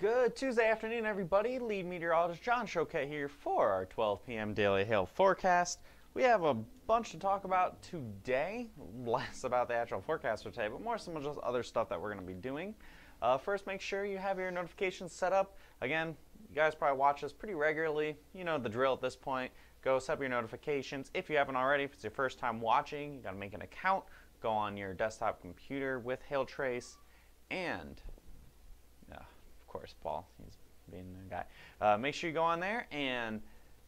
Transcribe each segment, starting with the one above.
Good Tuesday afternoon, everybody. Lead meteorologist John Choquette here for our 12 p.m. daily hail forecast. We have a bunch to talk about today, less about the actual forecast for today, but more some just other stuff that we're going to be doing. First, make sure you have your notifications set up. Again, you guys probably watch this pretty regularly. You know the drill at this point. Go set up your notifications. If you haven't already, if it's your first time watching, you got to make an account. Go on your desktop computer with Hailtrace and of course, Paul, he's being the guy. Make sure you go on there and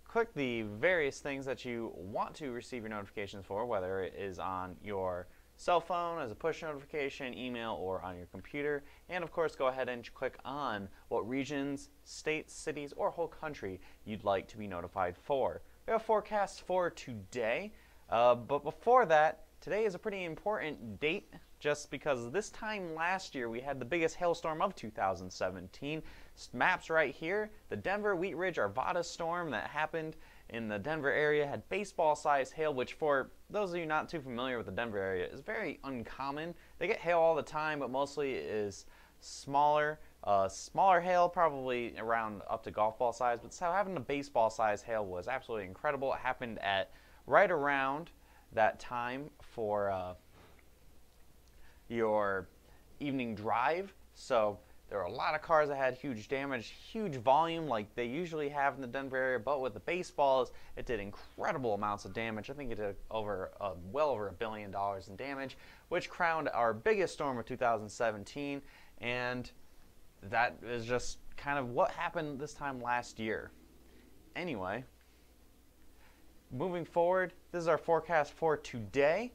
click the various things that you want to receive your notifications for, whether it is on your cell phone as a push notification, email, or on your computer. And of course, go ahead and click on what regions, states, cities, or whole country you'd like to be notified for. We have a forecast for today, but before that, today is a pretty important date, just because this time last year we had the biggest hailstorm of 2017. Maps right here. The Denver Wheat Ridge Arvada storm that happened in the Denver area had baseball-sized hail, which for those of you not too familiar with the Denver area is very uncommon. They get hail all the time, but mostly is smaller. Smaller hail, probably around up to golf ball size, but so having a baseball-sized hail was absolutely incredible. It happened at right around that time for your evening drive, so there were a lot of cars that had huge damage, huge volume like they usually have in the Denver area, but with the baseballs it did incredible amounts of damage. I think it did over well over $1 billion in damage, which crowned our biggest storm of 2017, and that is just kind of what happened this time last year. Anyway, moving forward, this is our forecast for today.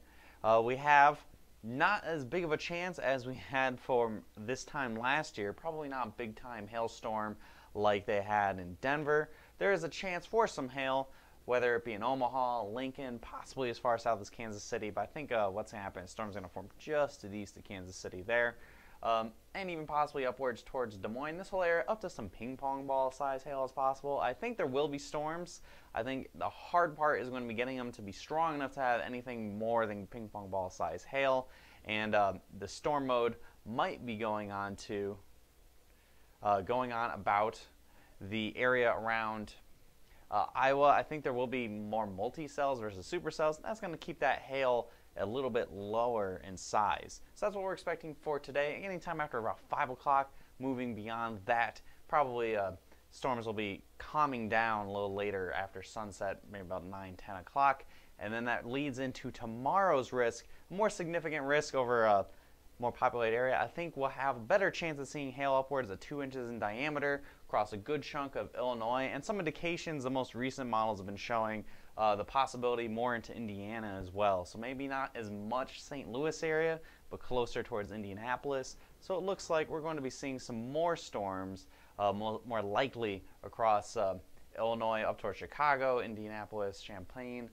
We have not as big of a chance as we had for this time last year. Probably not a big time hailstorm like they had in Denver. There is a chance for some hail, whether it be in Omaha, Lincoln, possibly as far south as Kansas City, but I think what's going to happen is storm's going to form just to the east of Kansas City there. And even possibly upwards towards Des Moines. This whole area, up to some ping pong ball size hail is possible. I think there will be storms. I think the hard part is going to be getting them to be strong enough to have anything more than ping pong ball size hail. And the storm mode might be going on about the area around Iowa. I think there will be more multi-cells versus supercells. That's going to keep that hail a little bit lower in size. So that's what we're expecting for today. Anytime after about 5 o'clock, moving beyond that, probably storms will be calming down a little later after sunset, maybe about 9, 10 o'clock. And then that leads into tomorrow's risk, more significant risk over a more populated area. I think we'll have a better chance of seeing hail upwards of 2 inches in diameter across a good chunk of Illinois. And some indications the most recent models have been showing the possibility more into Indiana as well. So maybe not as much St. Louis area, but closer towards Indianapolis. So it looks like we're going to be seeing some more storms, more likely across Illinois up towards Chicago, Indianapolis, Champaign,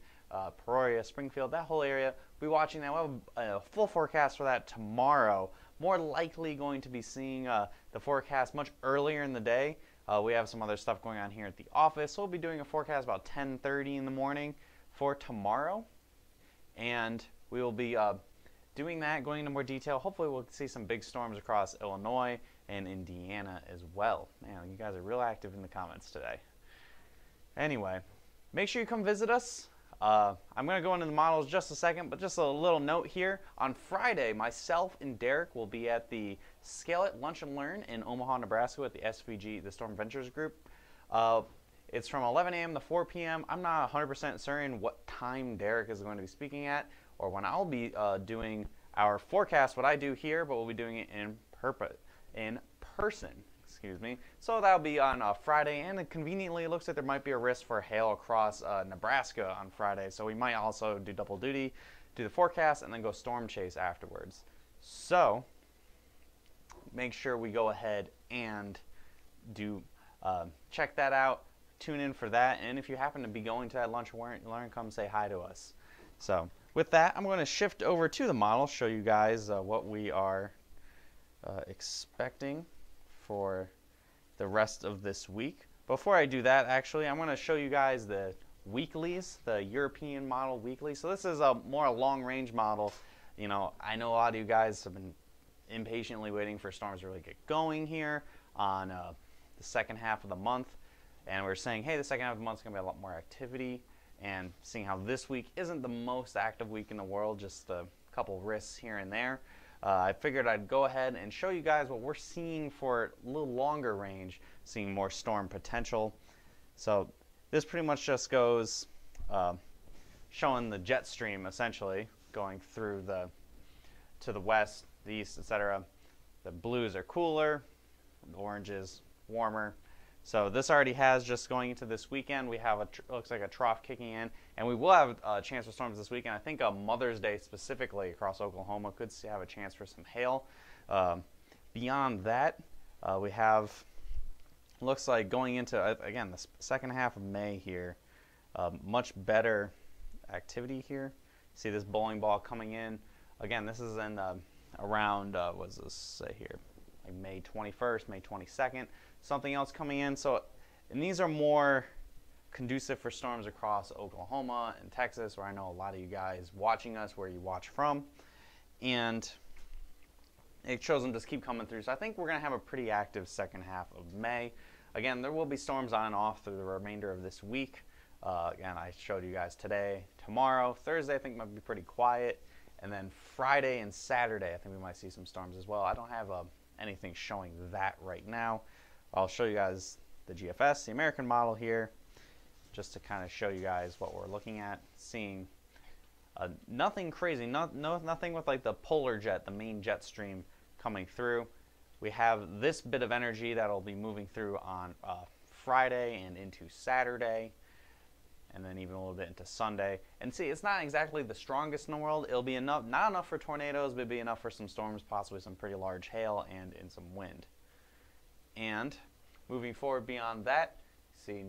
Peoria, Springfield, that whole area. We'll be watching that. We'll have a full forecast for that tomorrow. More likely going to be seeing the forecast much earlier in the day. We have some other stuff going on here at the office, so we'll be doing a forecast about 10:30 in the morning for tomorrow, and we will be doing that, going into more detail. Hopefully we'll see some big storms across Illinois and Indiana as well. Man, you guys are real active in the comments today. Anyway, make sure you come visit us. I'm going to go into the models in just a second, but just a little note here. On Friday, myself and Derek will be at the Scale It Lunch and Learn in Omaha, Nebraska with the SVG, the Storm Ventures Group. It's from 11 a.m. to 4 p.m. I'm not 100% certain what time Derek is going to be speaking at or when I'll be doing our forecast, what I do here, but we'll be doing it in person. Excuse me. So that'll be on Friday, and conveniently it looks like there might be a risk for hail across Nebraska on Friday, so we might also do double duty, do the forecast, and then go storm chase afterwards. So make sure we go ahead and do check that out, tune in for that, and if you happen to be going to that lunch and learn, come say hi to us. So with that, I'm going to shift over to the model, show you guys what we are expecting for the rest of this week. Before I do that, actually, I'm going to show you guys the weeklies, the European model weekly. So this is a more long-range model. You know, I know a lot of you guys have been impatiently waiting for storms to really get going here on the second half of the month, and we're saying, hey, the second half of the month is going to be a lot more activity, and seeing how this week isn't the most active week in the world, just a couple risks here and there, I figured I'd go ahead and show you guys what we're seeing for a little longer range, seeing more storm potential. So this pretty much just goes showing the jet stream essentially going through to the west, the east, etc. The blues are cooler, the oranges warmer. So this already has, just going into this weekend, we have looks like a trough kicking in, and we will have a chance for storms this weekend. I think Mother's Day specifically across Oklahoma could have a chance for some hail. Beyond that, we have, looks like going into, again, the second half of May here, much better activity here. See this bowling ball coming in. Again, this is in around, what does this say here? Like May 21st, May 22nd. Something else coming in. So, and these are more conducive for storms across Oklahoma and Texas, where I know a lot of you guys watching us, where you watch from. And it shows them just keep coming through. So I think we're going to have a pretty active second half of May. Again, there will be storms on and off through the remainder of this week. Again, I showed you guys today. Tomorrow, Thursday, I think might be pretty quiet. And then Friday and Saturday, I think we might see some storms as well. I don't have anything showing that right now. I'll show you guys the GFS, the American model here, just to kind of show you guys what we're looking at. Seeing nothing crazy, nothing with like the polar jet, the main jet stream coming through. We have this bit of energy that'll be moving through on Friday and into Saturday, and then even a little bit into Sunday. And see, it's not exactly the strongest in the world. It'll be enough, not enough for tornadoes, but it'll be enough for some storms, possibly some pretty large hail and in some wind. And moving forward beyond that, see,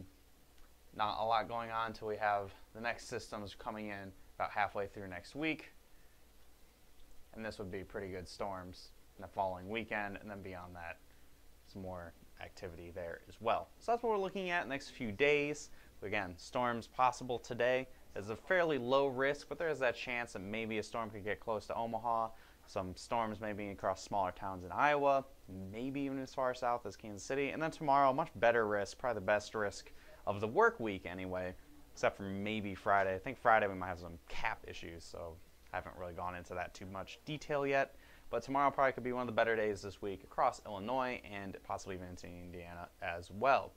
not a lot going on until we have the next systems coming in about halfway through next week. And this would be pretty good storms in the following weekend, and then beyond that, some more activity there as well. So that's what we're looking at next few days. Again, storms possible today. There's a fairly low risk, but there is that chance that maybe a storm could get close to Omaha. Some storms maybe across smaller towns in Iowa, maybe even as far south as Kansas City. And then tomorrow, much better risk, probably the best risk of the work week anyway, except for maybe Friday. I think Friday we might have some cap issues, so I haven't really gone into that too much detail yet. But tomorrow probably could be one of the better days this week across Illinois and possibly even into Indiana as well.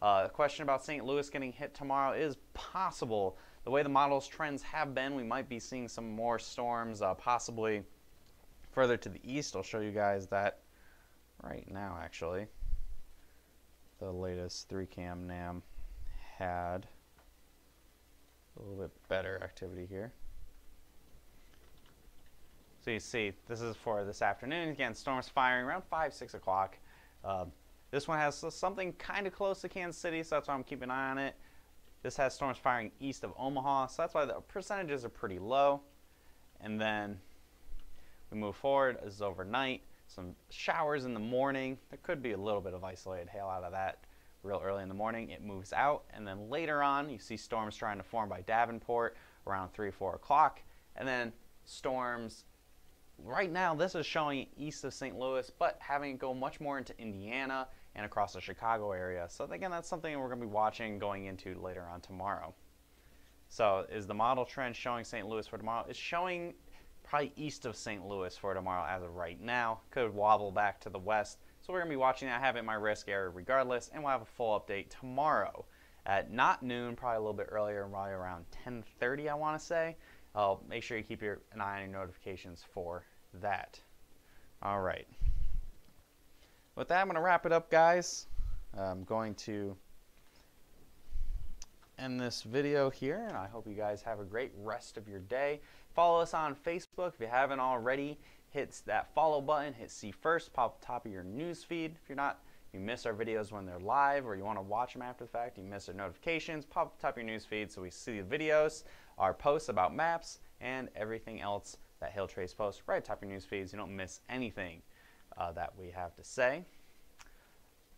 A question about St. Louis getting hit tomorrow is possible. The way the model's trends have been, we might be seeing some more storms, possibly further to the east. I'll show you guys that right now, actually. The latest 3cam NAM had a little bit better activity here. So you see, this is for this afternoon. Again, storms firing around 5, 6 o'clock. This one has something kind of close to Kansas City, so that's why I'm keeping an eye on it. This has storms firing east of Omaha, so that's why the percentages are pretty low. And then we move forward. This is overnight. Some showers in the morning. There could be a little bit of isolated hail out of that real early in the morning. It moves out, and then later on, you see storms trying to form by Davenport around 3, 4 o'clock. And then storms, right now, this is showing east of St. Louis, but having it go much more into Indiana and across the Chicago area. So again, that's something we're going to be watching going into later on tomorrow. So is the model trend showing St. Louis for tomorrow? It's showing probably east of St. Louis for tomorrow as of right now. Could wobble back to the west. So we're going to be watching that. I have it in my risk area regardless, and we'll have a full update tomorrow at not noon, probably a little bit earlier, probably around 10:30, I want to say. Make sure you keep an eye on your notifications for that. All right. With that, I'm going to wrap it up, guys. I'm going to end this video here, and I hope you guys have a great rest of your day. Follow us on Facebook if you haven't already. Hit that follow button, hit see first, pop up top of your news feed. If you're not, you miss our videos when they're live, or you want to watch them after the fact, you miss our notifications, pop up top of your news feed so we see the videos, our posts about maps, and everything else that Hailtrace posts right top of your news feeds. You don't miss anything that we have to say.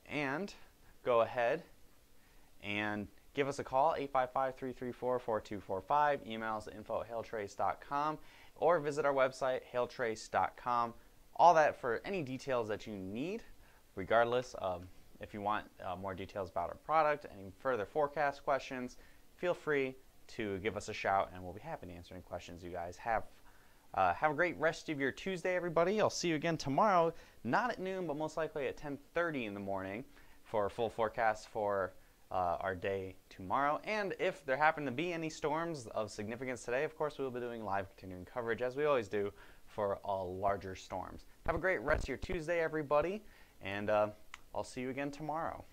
And go ahead and give us a call, 855-334-4245. Email us at info@hailtrace.com, or visit our website, hailtrace.com. All that for any details that you need. Regardless, if you want more details about our product, any further forecast questions, feel free to give us a shout, and we'll be happy to answer any questions you guys have. Have a great rest of your Tuesday, everybody. I'll see you again tomorrow, not at noon, but most likely at 10:30 in the morning for a full forecast for our day tomorrow. And if there happen to be any storms of significance today, of course, we will be doing live continuing coverage, as we always do, for all larger storms. Have a great rest of your Tuesday, everybody, and I'll see you again tomorrow.